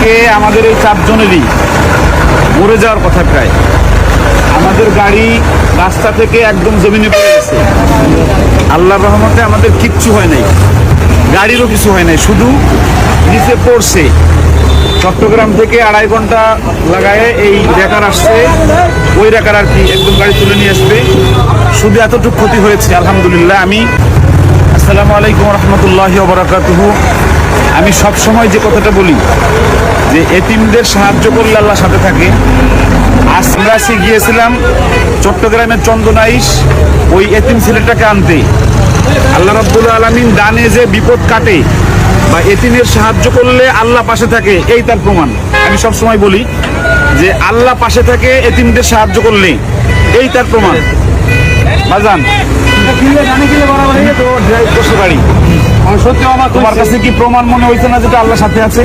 আজকে আমাদের এই 4 জনেরই মরে যাওয়ার কথা প্রায়। আমাদের গাড়ি রাস্তা থেকে একদম জমিনে পড়ে গেছে। আল্লাহর রহমতে আমাদের কিচ্ছু হয় নাই, গাড়িরও কিছু হয় নাই, শুধু নিচে পড়ছে। চট্টগ্রাম থেকে 2.5 ঘন্টা লাগায় এই রেকার আসছে, ওই রেকার আর কি একদম গাড়ি তুলে নিয়ে আসবে। শুধু এতটুকু ক্ষতি হয়েছে আলহামদুলিল্লাহ। আসসালামু আলাইকুম রহমতুল্লাহি ওয়া বারাকাতুহু। আমি সবসময় যে কথাটা বলি যে এতিমদের সাহায্য করলে আল্লাহ সাথে থাকে। আজ আমরা গিয়েছিলাম চট্টগ্রামের চন্দনাইশ ওই এতিম ছেলেটাকে আনতে। আল্লাহ রাব্বুল আলামিন দানে যে বিপদ কাটে বা এতিমের সাহায্য করলে আল্লাহ পাশে থাকে, এই তার প্রমাণ। আমি সবসময় বলি যে আল্লাহ পাশে থাকে এতিমদের সাহায্য করলে, এই তার প্রমাণ। বাজান তোমার কাছে কি প্রমাণ মনে হয়েছে না যেটা আল্লাহ সাথে আছে?